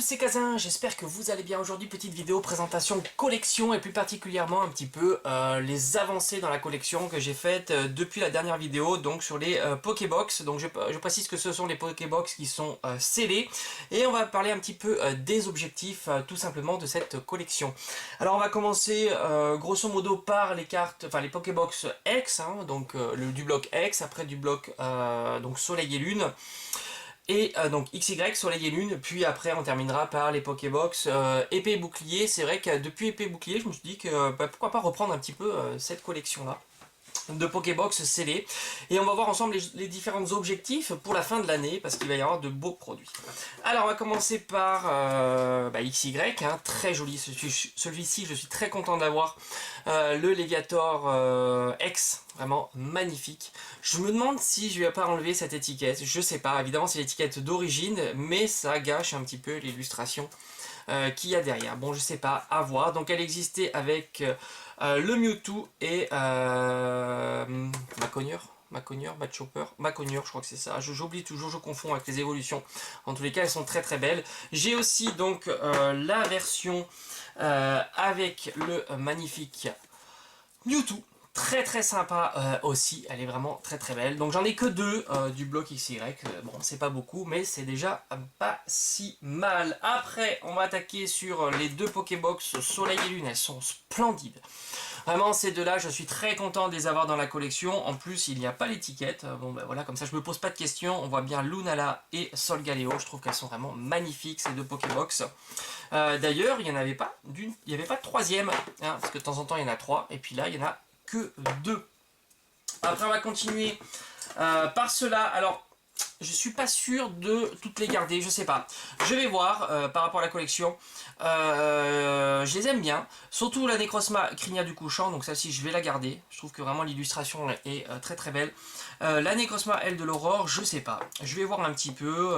c'est Kazin, j'espère que vous allez bien. Aujourd'hui, petite vidéo présentation collection et plus particulièrement un petit peu les avancées dans la collection que j'ai faites depuis la dernière vidéo, donc sur les Pokébox. Donc je précise que ce sont les Pokébox qui sont scellés et on va parler un petit peu des objectifs tout simplement de cette collection. Alors on va commencer grosso modo par les cartes, enfin les Pokébox X, hein, donc du bloc X, après du bloc donc Soleil et Lune. Et donc XY, Soleil et Lune, puis après on terminera par les Pokébox épée et bouclier. C'est vrai que depuis épée et bouclier, je me suis dit que pourquoi pas reprendre un petit peu cette collection-là de Pokébox scellés. Et on va voir ensemble les différents objectifs pour la fin de l'année, parce qu'il va y avoir de beaux produits. Alors on va commencer par XY, hein, très joli celui-ci, je suis très content d'avoir le Léviator X, vraiment magnifique. Je me demande si je vais pas enlever cette étiquette, je sais pas, évidemment c'est l'étiquette d'origine, mais ça gâche un petit peu l'illustration qu'il y a derrière. Bon, je sais pas, à voir. Donc elle existait avec le Mewtwo et Macognure, je crois que c'est ça. J'oublie toujours, je confonds avec les évolutions. En tous les cas, elles sont très très belles. J'ai aussi donc la version avec le magnifique Mewtwo. Très très sympa aussi, elle est vraiment très très belle. Donc j'en ai que deux du bloc XY, bon c'est pas beaucoup mais c'est déjà pas si mal. Après on va attaquer sur les deux Pokébox Soleil et Lune, elles sont splendides. Vraiment ces deux là je suis très content de les avoir dans la collection. En plus il n'y a pas l'étiquette, bon ben voilà, comme ça je me pose pas de questions. On voit bien Lunala et Solgaleo, je trouve qu'elles sont vraiment magnifiques ces deux Pokébox. D'ailleurs il n'y avait pas de troisième, hein, parce que de temps en temps il y en a trois et puis là il y en a que deux. Après on va continuer par cela. Alors je suis pas sûr de toutes les garder, je sais pas. Je vais voir par rapport à la collection. Je les aime bien. Surtout la Necrozma Crinière du Couchant, donc celle-ci je vais la garder. Je trouve que vraiment l'illustration est très très belle. La Necrozma Aile de l'Aurore, je sais pas. Je vais voir un petit peu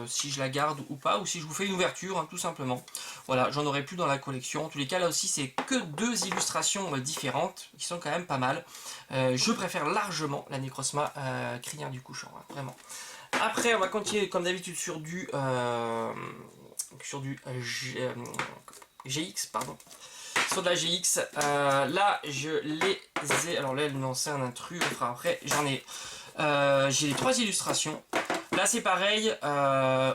si je la garde ou pas, ou si je vous fais une ouverture, hein, tout simplement. Voilà, j'en aurai plus dans la collection. En tous les cas, là aussi, c'est que deux illustrations différentes, qui sont quand même pas mal. Je préfère largement la Necrozma Crinière du Couchant, hein, vraiment. Après, on va continuer comme d'habitude sur du GX, pardon. Sur de la GX, là je les ai. Alors là, elle nous c'est un intrus. Enfin, après, j'en ai. J'ai les trois illustrations. Là, c'est pareil.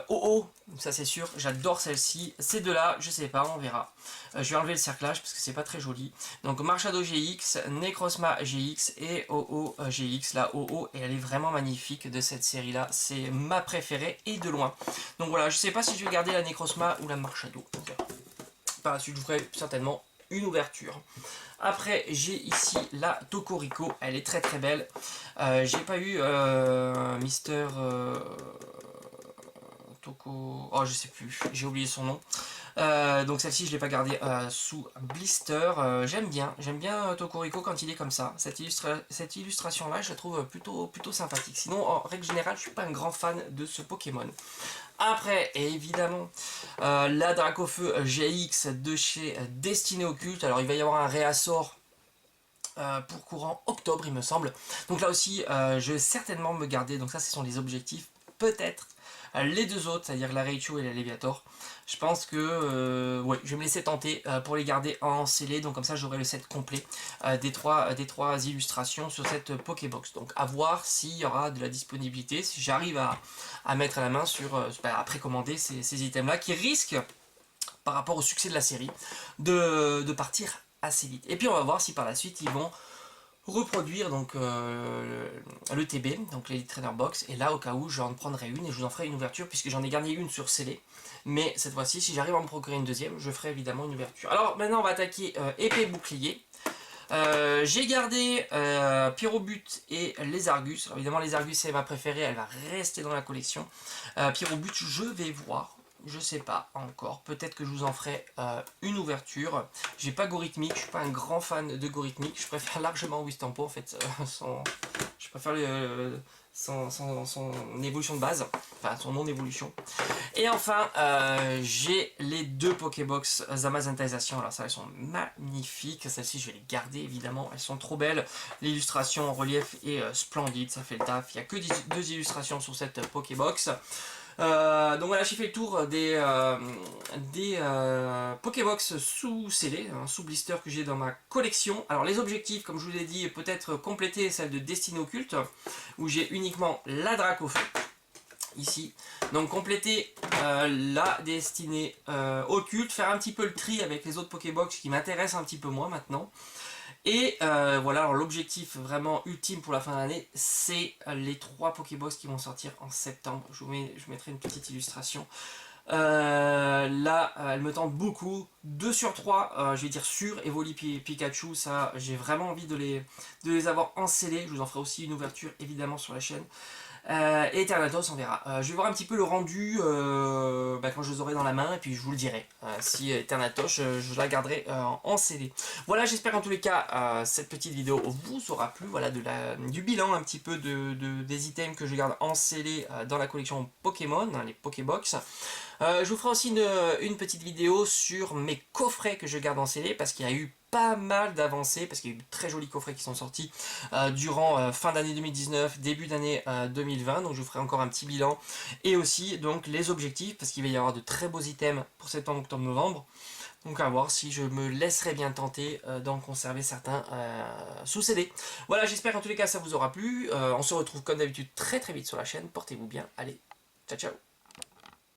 Oh, ça c'est sûr. J'adore celle-ci. Ces deux-là, je sais pas, on verra. Je vais enlever le cerclage parce que c'est pas très joli. Donc Marshado GX, Necrozma GX et OO GX. La OO, et elle est vraiment magnifique de cette série-là. C'est ma préférée et de loin. Donc voilà, je sais pas si je vais garder la Necrozma ou la Marshado. Par la suite, je vous ferai certainement une ouverture. Après, j'ai ici la Tocorico. Elle est très très belle. J'ai pas eu Mister Toco... Oh, je sais plus. J'ai oublié son nom. Donc celle-ci, je l'ai pas gardée sous blister. J'aime bien Tocorico quand il est comme ça. Cette illustration-là, je la trouve plutôt sympathique. Sinon, en règle générale, je suis pas un grand fan de ce Pokémon. Après, évidemment, la Dracofeu GX de chez Destinée Occulte. Alors, il va y avoir un réassort pour courant octobre, il me semble. Donc là aussi, je vais certainement me garder. Donc ça, ce sont les objectifs. Peut-être les deux autres, c'est-à-dire la Raichu et la Léviator. Je pense que ouais, je vais me laisser tenter pour les garder en scellé. Donc comme ça, j'aurai le set complet des trois illustrations sur cette Pokébox. Donc à voir s'il y aura de la disponibilité, si j'arrive à mettre à la main sur à précommander ces items-là qui risquent, par rapport au succès de la série, de partir assez vite. Et puis on va voir si par la suite ils vont reproduire donc le TB, donc l'Elite Trainer Box, et là au cas où j'en prendrai une et je vous en ferai une ouverture puisque j'en ai gagné une sur scellé, mais cette fois-ci si j'arrive à me procurer une deuxième je ferai évidemment une ouverture. Alors maintenant on va attaquer épée bouclier. J'ai gardé Pyrobut et les Argus. Alors évidemment les Argus c'est ma préférée, elle va rester dans la collection. Pyrobut je vais voir. Je sais pas encore, peut-être que je vous en ferai une ouverture. J'ai pas Gorithmique, je suis pas un grand fan de Gorithmique, je préfère largement Wistampo en fait, je préfère son évolution de base, enfin son non-évolution. Et enfin, j'ai les deux Pokébox Zamazantisation, alors ça elles sont magnifiques, celles-ci je vais les garder évidemment, elles sont trop belles, l'illustration en relief est splendide, ça fait le taf, il n'y a que deux illustrations sur cette Pokébox. Donc voilà, j'ai fait le tour des Pokébox sous scellés, hein, sous blister que j'ai dans ma collection. Alors les objectifs, comme je vous l'ai dit, peut-être compléter celle de Destinée Occulte, où j'ai uniquement la Dracofeu, ici. Donc compléter la Destinée Occulte, faire un petit peu le tri avec les autres Pokébox qui m'intéressent un petit peu moins maintenant. Et voilà, alors l'objectif vraiment ultime pour la fin d'année, c'est les 3 Pokébox qui vont sortir en septembre. Je mettrai une petite illustration. Là, elle me tente beaucoup. 2 sur 3, je vais dire sûr, Evoli Pikachu, ça, j'ai vraiment envie de les avoir en scellé. Je vous en ferai aussi une ouverture évidemment sur la chaîne. Et Eternatus, on verra. Je vais voir un petit peu le rendu quand je les aurai dans la main, et puis je vous le dirai. Si Eternatus, je la garderai en CD. Voilà, j'espère qu'en tous les cas, cette petite vidéo vous aura plu. Voilà, du bilan un petit peu des items que je garde en CD dans la collection Pokémon, hein, les Pokébox. Je vous ferai aussi une petite vidéo sur mes coffrets que je garde en CD, parce qu'il y a eu pas mal d'avancées, parce qu'il y a eu de très jolis coffrets qui sont sortis durant fin d'année 2019, début d'année 2020, donc je vous ferai encore un petit bilan, et aussi donc les objectifs, parce qu'il va y avoir de très beaux items pour septembre, octobre, novembre, donc à voir si je me laisserai bien tenter d'en conserver certains sous CD. Voilà, j'espère qu'en tous les cas ça vous aura plu, on se retrouve comme d'habitude très très vite sur la chaîne, portez-vous bien, allez, ciao ciao.